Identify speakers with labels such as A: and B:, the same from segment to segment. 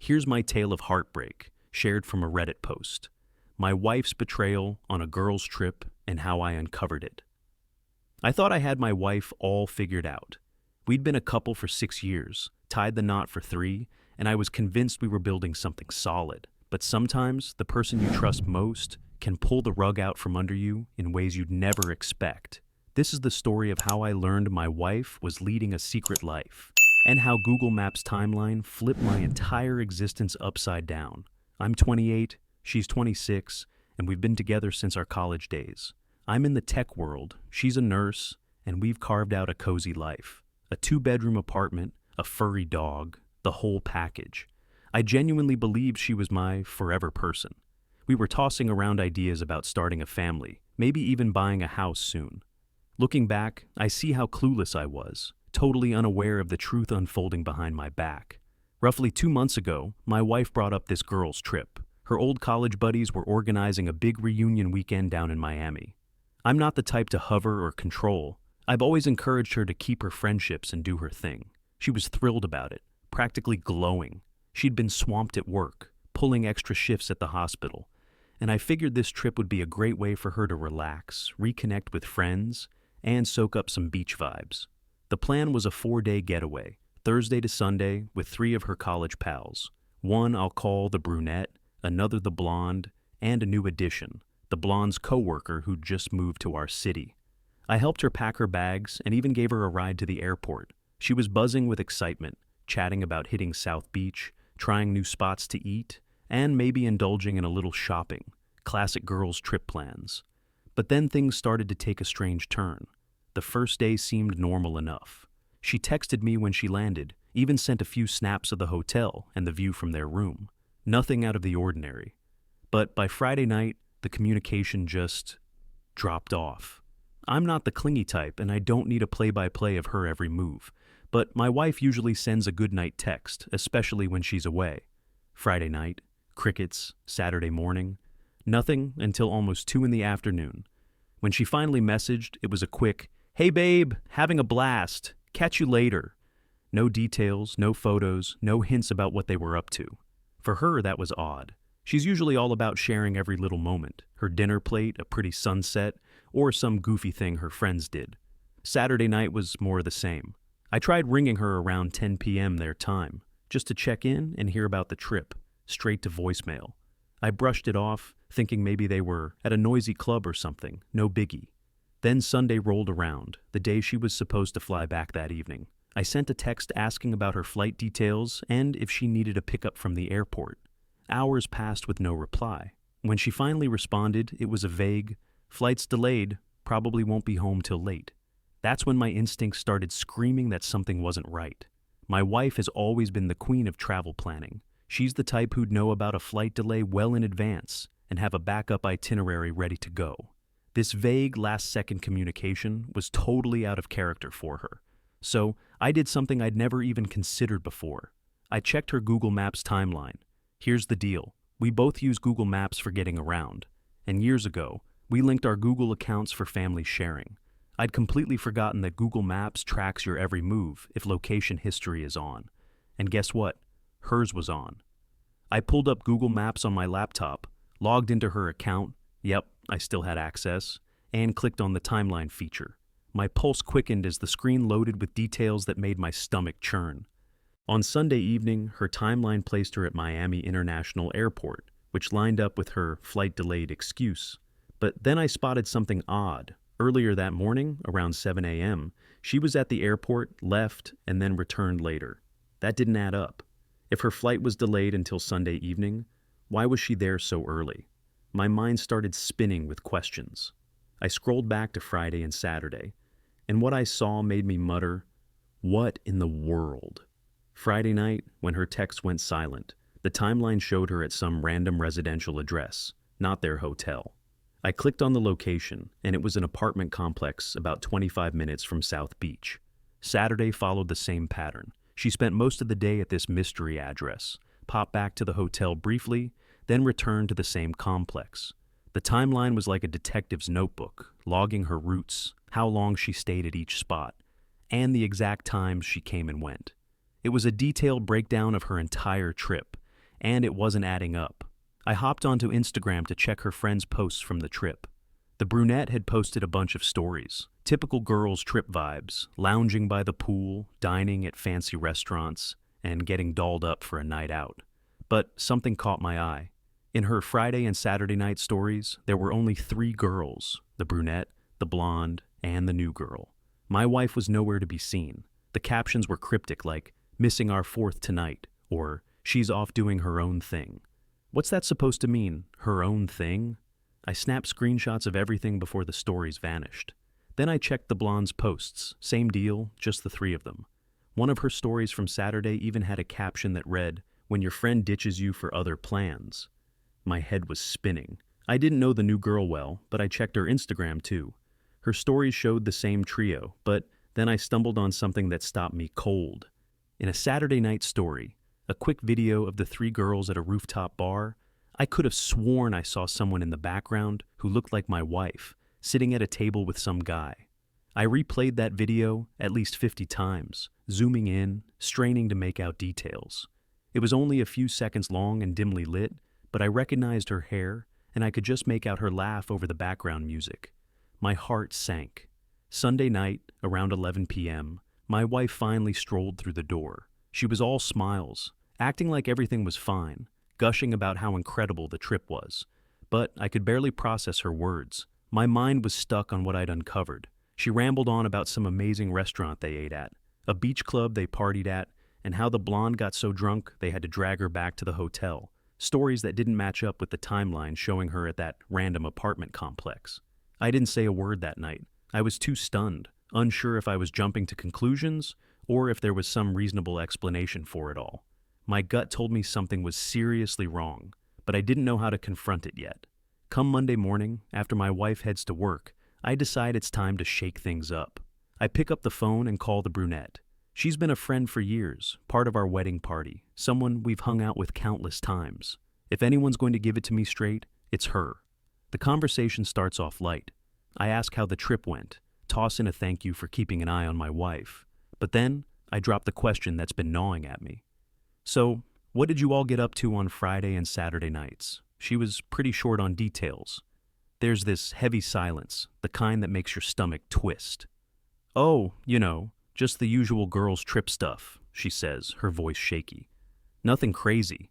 A: Here's my tale of heartbreak, shared from a Reddit post. My wife's betrayal on a girl's trip and how I uncovered it. I thought I had my wife all figured out. We'd been a couple for 6 years, tied the knot for 3, and I was convinced we were building something solid. But sometimes the person you trust most can pull the rug out from under you in ways you'd never expect. This is the story of how I learned my wife was leading a secret life, and how Google Maps timeline flipped my entire existence upside down. I'm 28, she's 26, and we've been together since our college days. I'm in the tech world, she's a nurse, and we've carved out a cozy life. A 2-bedroom apartment, a furry dog, the whole package. I genuinely believed she was my forever person. We were tossing around ideas about starting a family, maybe even buying a house soon. Looking back, I see how clueless I was, totally unaware of the truth unfolding behind my back. Roughly 2 months ago, my wife brought up this girl's trip. Her old college buddies were organizing a big reunion weekend down in Miami. I'm not the type to hover or control. I've always encouraged her to keep her friendships and do her thing. She was thrilled about it, practically glowing. She'd been swamped at work, pulling extra shifts at the hospital, and I figured this trip would be a great way for her to relax, reconnect with friends, and soak up some beach vibes. The plan was a 4-day getaway, Thursday to Sunday, with 3 of her college pals. One I'll call the brunette, another the blonde, and a new addition, the blonde's coworker who'd just moved to our city. I helped her pack her bags and even gave her a ride to the airport. She was buzzing with excitement, chatting about hitting South Beach, trying new spots to eat, and maybe indulging in a little shopping, classic girls' trip plans. But then things started to take a strange turn. The first day seemed normal enough. She texted me when she landed, even sent a few snaps of the hotel and the view from their room. Nothing out of the ordinary. But by Friday night, the communication just dropped off. I'm not the clingy type, and I don't need a play-by-play of her every move. But my wife usually sends a goodnight text, especially when she's away. Friday night, crickets, Saturday morning, nothing until almost 2 in the afternoon. When she finally messaged, it was a quick, "Hey babe, having a blast, catch you later." No details, no photos, no hints about what they were up to. For her, that was odd. She's usually all about sharing every little moment, her dinner plate, a pretty sunset, or some goofy thing her friends did. Saturday night was more the same. I tried ringing her around 10 p.m. their time, just to check in and hear about the trip, straight to voicemail. I brushed it off, thinking maybe they were at a noisy club or something, no biggie. Then Sunday rolled around, the day she was supposed to fly back that evening. I sent a text asking about her flight details and if she needed a pickup from the airport. Hours passed with no reply. When she finally responded, it was a vague, "Flight's delayed, probably won't be home till late." That's when my instincts started screaming that something wasn't right. My wife has always been the queen of travel planning. She's the type who'd know about a flight delay well in advance and have a backup itinerary ready to go. This vague last-second communication was totally out of character for her. So I did something I'd never even considered before. I checked her Google Maps timeline. Here's the deal. We both use Google Maps for getting around. And years ago, we linked our Google accounts for family sharing. I'd completely forgotten that Google Maps tracks your every move if location history is on. And guess what? Hers was on. I pulled up Google Maps on my laptop, logged into her account, yep, I still had access, and clicked on the timeline feature. My pulse quickened as the screen loaded with details that made my stomach churn. On Sunday evening, her timeline placed her at Miami International Airport, which lined up with her flight-delayed excuse. But then I spotted something odd. Earlier that morning, around 7 a.m., she was at the airport, left, and then returned later. That didn't add up. If her flight was delayed until Sunday evening, why was she there so early? My mind started spinning with questions. I scrolled back to Friday and Saturday, and what I saw made me mutter, "What in the world?" Friday night, when her text went silent, the timeline showed her at some random residential address, not their hotel. I clicked on the location, and it was an apartment complex about 25 minutes from South Beach. Saturday followed the same pattern. She spent most of the day at this mystery address, popped back to the hotel briefly, then returned to the same complex. The timeline was like a detective's notebook, logging her routes, how long she stayed at each spot, and the exact times she came and went. It was a detailed breakdown of her entire trip, and it wasn't adding up. I hopped onto Instagram to check her friends' posts from the trip. The brunette had posted a bunch of stories, typical girls' trip vibes, lounging by the pool, dining at fancy restaurants, and getting dolled up for a night out. But something caught my eye. In her Friday and Saturday night stories, there were only 3 girls: the brunette, the blonde, and the new girl. My wife was nowhere to be seen. The captions were cryptic, like, "Missing our 4th tonight," or "She's off doing her own thing." What's that supposed to mean, her own thing? I snapped screenshots of everything before the stories vanished. Then I checked the blonde's posts. Same deal, just the 3 of them. One of her stories from Saturday even had a caption that read, "When your friend ditches you for other plans." My head was spinning. I didn't know the new girl well, but I checked her Instagram too. Her stories showed the same trio, but then I stumbled on something that stopped me cold. In a Saturday night story, a quick video of the 3 girls at a rooftop bar, I could have sworn I saw someone in the background who looked like my wife, sitting at a table with some guy. I replayed that video at least 50 times, zooming in, straining to make out details. It was only a few seconds long and dimly lit, but I recognized her hair, and I could just make out her laugh over the background music. My heart sank. Sunday night, around 11 p.m., my wife finally strolled through the door. She was all smiles, acting like everything was fine, gushing about how incredible the trip was. But I could barely process her words. My mind was stuck on what I'd uncovered. She rambled on about some amazing restaurant they ate at, a beach club they partied at, and how the blonde got so drunk they had to drag her back to the hotel. Stories that didn't match up with the timeline showing her at that random apartment complex. I didn't say a word that night. I was too stunned, unsure if I was jumping to conclusions or if there was some reasonable explanation for it all. My gut told me something was seriously wrong, but I didn't know how to confront it yet. Come Monday morning, after my wife heads to work, I decide it's time to shake things up. I pick up the phone and call the brunette. She's been a friend for years, part of our wedding party, someone we've hung out with countless times. If anyone's going to give it to me straight, it's her. The conversation starts off light. I ask how the trip went, toss in a thank you for keeping an eye on my wife. But then, I drop the question that's been gnawing at me. "So, what did you all get up to on Friday and Saturday nights?" She was pretty short on details. There's this heavy silence, the kind that makes your stomach twist. "Oh, just the usual girls' trip stuff," she says, her voice shaky. Nothing crazy,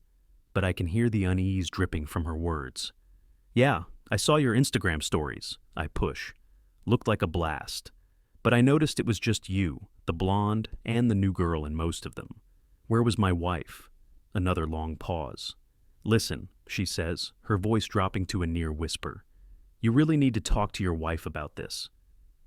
A: but I can hear the unease dripping from her words. "Yeah, I saw your Instagram stories," I push. Looked like a blast. But I noticed it was just you, the blonde, and the new girl in most of them. Where was my wife? Another long pause. "Listen," she says, her voice dropping to a near whisper. "You really need to talk to your wife about this."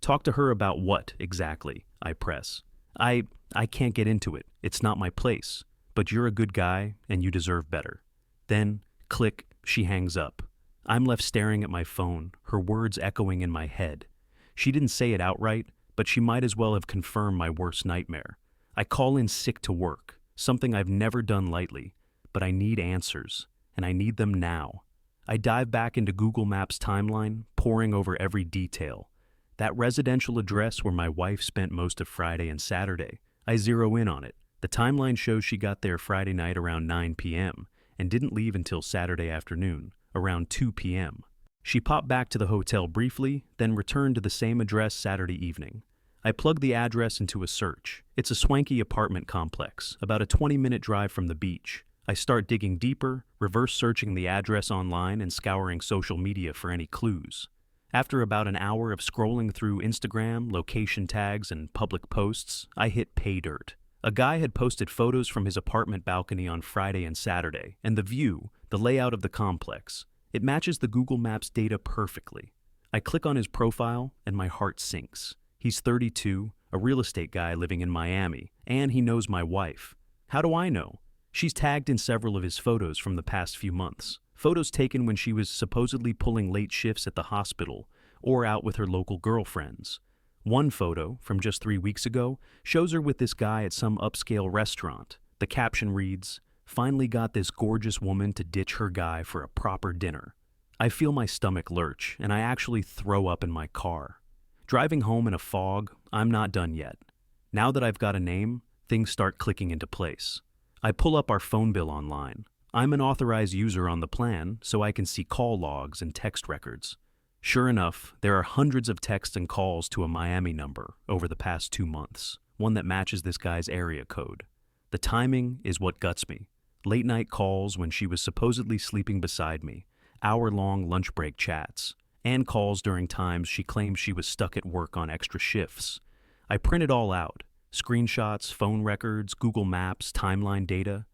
A: "Talk to her about what, exactly?" I press. I can't get into it. It's not my place. But you're a good guy, and you deserve better." Then, click, she hangs up. I'm left staring at my phone, her words echoing in my head. She didn't say it outright, but she might as well have confirmed my worst nightmare. I call in sick to work, something I've never done lightly, but I need answers, and I need them now. I dive back into Google Maps timeline, poring over every detail. That residential address where my wife spent most of Friday and Saturday, I zero in on it. The timeline shows she got there Friday night around 9 p.m. and didn't leave until Saturday afternoon, around 2 p.m. She popped back to the hotel briefly, then returned to the same address Saturday evening. I plug the address into a search. It's a swanky apartment complex, about a 20-minute drive from the beach. I start digging deeper, reverse searching the address online and scouring social media for any clues. After about an hour of scrolling through Instagram, location tags, and public posts, I hit pay dirt. A guy had posted photos from his apartment balcony on Friday and Saturday, and the view, the layout of the complex, it matches the Google Maps data perfectly. I click on his profile, and my heart sinks. He's 32, a real estate guy living in Miami, and he knows my wife. How do I know? She's tagged in several of his photos from the past few months. Photos taken when she was supposedly pulling late shifts at the hospital or out with her local girlfriends. One photo, from just 3 weeks ago, shows her with this guy at some upscale restaurant. The caption reads, "Finally got this gorgeous woman to ditch her guy for a proper dinner." I feel my stomach lurch, and I actually throw up in my car. Driving home in a fog, I'm not done yet. Now that I've got a name, things start clicking into place. I pull up our phone bill online. I'm an authorized user on the plan, so I can see call logs and text records. Sure enough, there are hundreds of texts and calls to a Miami number over the past 2 months, one that matches this guy's area code. The timing is what guts me. Late night calls when she was supposedly sleeping beside me, hour-long lunch break chats, and calls during times she claimed she was stuck at work on extra shifts. I print it all out. Screenshots, phone records, Google Maps, timeline data.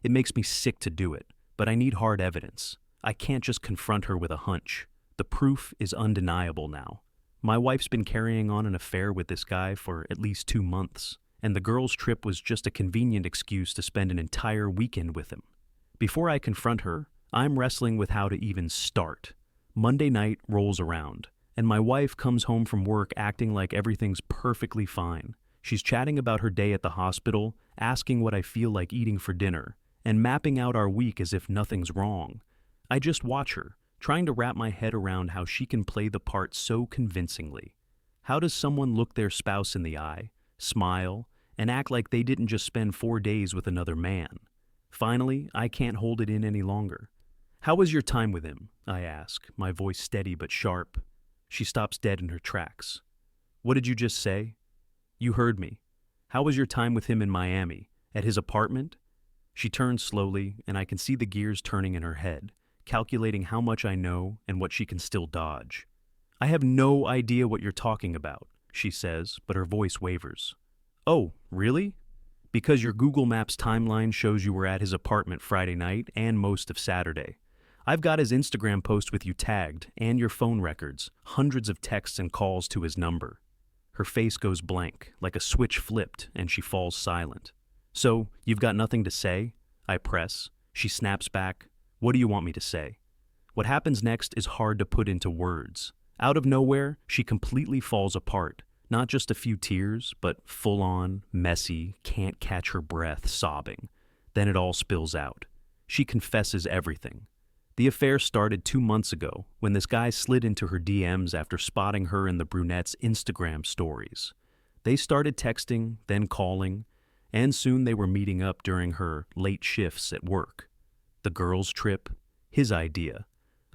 A: It makes me sick to do it, but I need hard evidence. I can't just confront her with a hunch. The proof is undeniable now. My wife's been carrying on an affair with this guy for at least 2 months, and the girls' trip was just a convenient excuse to spend an entire weekend with him. Before I confront her, I'm wrestling with how to even start. Monday night rolls around, and my wife comes home from work acting like everything's perfectly fine. She's chatting about her day at the hospital, asking what I feel like eating for dinner, and mapping out our week as if nothing's wrong. I just watch her, trying to wrap my head around how she can play the part so convincingly. How does someone look their spouse in the eye, smile, and act like they didn't just spend 4 days with another man? Finally, I can't hold it in any longer. "How was your time with him?" I ask, my voice steady but sharp. She stops dead in her tracks. "What did you just say?" "You heard me. How was your time with him in Miami? At his apartment?" She turns slowly, and I can see the gears turning in her head, calculating how much I know and what she can still dodge. "I have no idea what you're talking about," she says, but her voice wavers. "Oh, really? Because your Google Maps timeline shows you were at his apartment Friday night and most of Saturday. I've got his Instagram post with you tagged and your phone records, hundreds of texts and calls to his number." Her face goes blank, like a switch flipped, and she falls silent. "So, you've got nothing to say?" I press. She snaps back. "What do you want me to say?" What happens next is hard to put into words. Out of nowhere, she completely falls apart. Not just a few tears, but full-on, messy, can't catch her breath, sobbing. Then it all spills out. She confesses everything. The affair started 2 months ago when this guy slid into her DMs after spotting her in the brunette's Instagram stories. They started texting, then calling, and soon they were meeting up during her late shifts at work. The girls' trip, his idea.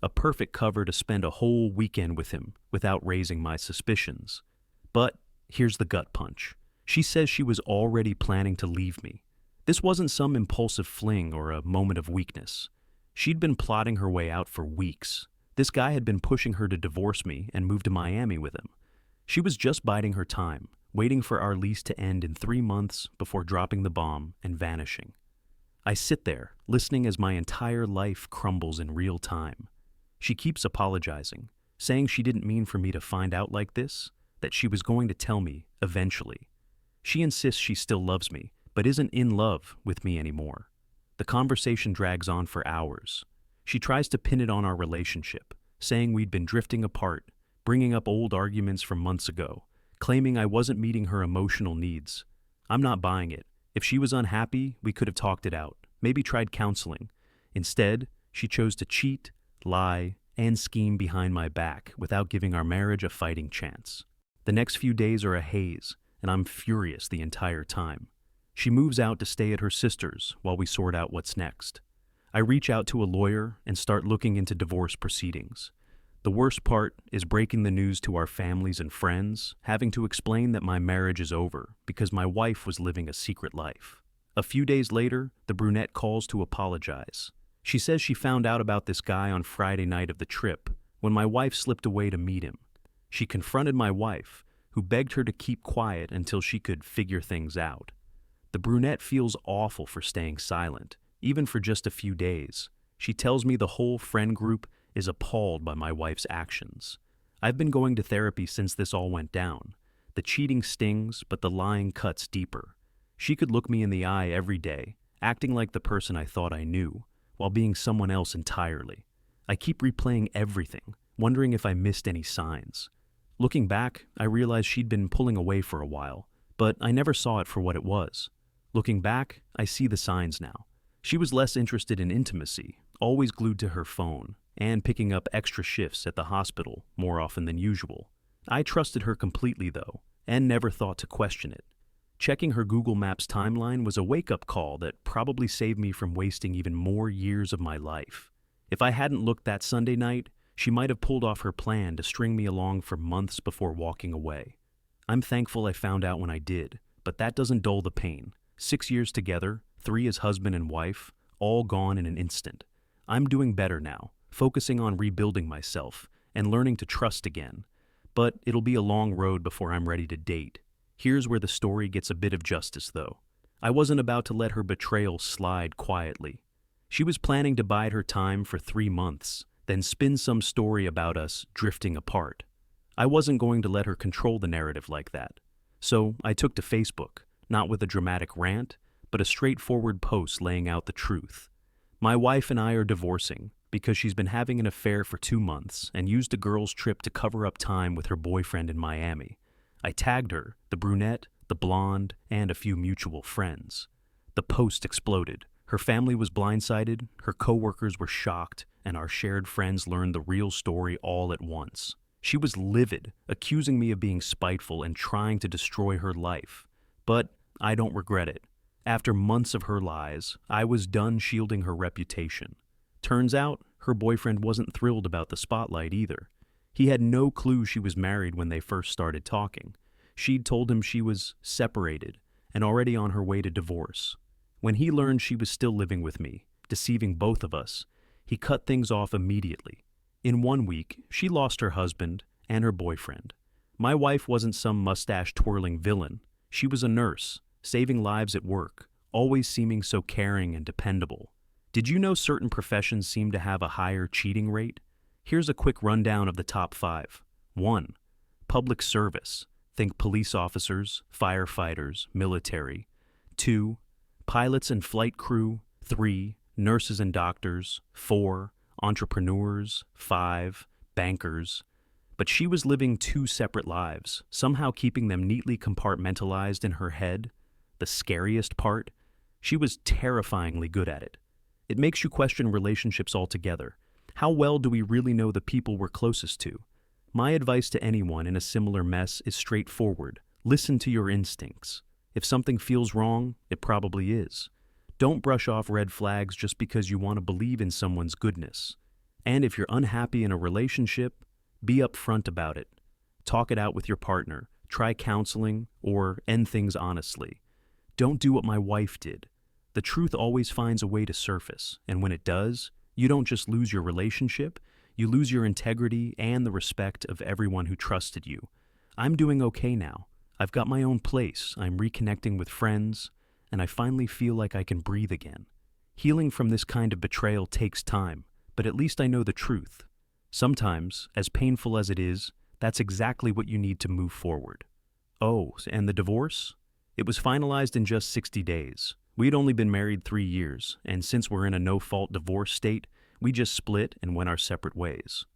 A: A perfect cover to spend a whole weekend with him without raising my suspicions. But here's the gut punch. She says she was already planning to leave me. This wasn't some impulsive fling or a moment of weakness. She'd been plotting her way out for weeks. This guy had been pushing her to divorce me and move to Miami with him. She was just biding her time, waiting for our lease to end in 3 months before dropping the bomb and vanishing. I sit there, listening as my entire life crumbles in real time. She keeps apologizing, saying she didn't mean for me to find out like this, that she was going to tell me eventually. She insists she still loves me, but isn't in love with me anymore. The conversation drags on for hours. She tries to pin it on our relationship, saying we'd been drifting apart, bringing up old arguments from months ago, claiming I wasn't meeting her emotional needs. I'm not buying it. If she was unhappy, we could have talked it out, maybe tried counseling. Instead, she chose to cheat, lie, and scheme behind my back without giving our marriage a fighting chance. The next few days are a haze, and I'm furious the entire time. She moves out to stay at her sister's while we sort out what's next. I reach out to a lawyer and start looking into divorce proceedings. The worst part is breaking the news to our families and friends, having to explain that my marriage is over because my wife was living a secret life. A few days later, the brunette calls to apologize. She says she found out about this guy on Friday night of the trip, when my wife slipped away to meet him. She confronted my wife, who begged her to keep quiet until she could figure things out. The brunette feels awful for staying silent, even for just a few days. She tells me the whole friend group is appalled by my wife's actions. I've been going to therapy since this all went down. The cheating stings, but the lying cuts deeper. She could look me in the eye every day, acting like the person I thought I knew, while being someone else entirely. I keep replaying everything, wondering if I missed any signs. Looking back, I realized she'd been pulling away for a while, but I never saw it for what it was. Looking back, I see the signs now. She was less interested in intimacy, always glued to her phone, and picking up extra shifts at the hospital more often than usual. I trusted her completely, though, and never thought to question it. Checking her Google Maps timeline was a wake-up call that probably saved me from wasting even more years of my life. If I hadn't looked that Sunday night, she might have pulled off her plan to string me along for months before walking away. I'm thankful I found out when I did, but that doesn't dull the pain. 6 years together, 3 as husband and wife, all gone in an instant. I'm doing better now, focusing on rebuilding myself and learning to trust again. But it'll be a long road before I'm ready to date. Here's where the story gets a bit of justice, though. I wasn't about to let her betrayal slide quietly. She was planning to bide her time for 3 months, then spin some story about us drifting apart. I wasn't going to let her control the narrative like that. So I took to Facebook, not with a dramatic rant, but a straightforward post laying out the truth. My wife and I are divorcing because she's been having an affair for 2 months and used a girl's trip to cover up time with her boyfriend in Miami. I tagged her, the brunette, the blonde, and a few mutual friends. The post exploded. Her family was blindsided, her coworkers were shocked, and our shared friends learned the real story all at once. She was livid, accusing me of being spiteful and trying to destroy her life. But I don't regret it. After months of her lies, I was done shielding her reputation. Turns out, her boyfriend wasn't thrilled about the spotlight either. He had no clue she was married when they first started talking. She'd told him she was separated and already on her way to divorce. When he learned she was still living with me, deceiving both of us, he cut things off immediately. In 1 week, she lost her husband and her boyfriend. My wife wasn't some mustache-twirling villain. She was a nurse, saving lives at work, always seeming so caring and dependable. Did you know certain professions seem to have a higher cheating rate? Here's a quick rundown of the top 5. 1. Public service. Think police officers, firefighters, military. 2. Pilots and flight crew. 3. Nurses and doctors. 4. Entrepreneurs. 5. Bankers. But she was living 2 separate lives, somehow keeping them neatly compartmentalized in her head. The scariest part? She was terrifyingly good at it. It makes you question relationships altogether. How well do we really know the people we're closest to? My advice to anyone in a similar mess is straightforward. Listen to your instincts. If something feels wrong, it probably is. Don't brush off red flags just because you want to believe in someone's goodness. And if you're unhappy in a relationship, be upfront about it. Talk it out with your partner, try counseling, or end things honestly. Don't do what my wife did. The truth always finds a way to surface, and when it does, you don't just lose your relationship, you lose your integrity and the respect of everyone who trusted you. I'm doing okay now. I've got my own place, I'm reconnecting with friends, and I finally feel like I can breathe again. Healing from this kind of betrayal takes time, but at least I know the truth. Sometimes, as painful as it is, that's exactly what you need to move forward. Oh, and the divorce? It was finalized in just 60 days. We'd only been married 3 years, and since we're in a no-fault divorce state, we just split and went our separate ways.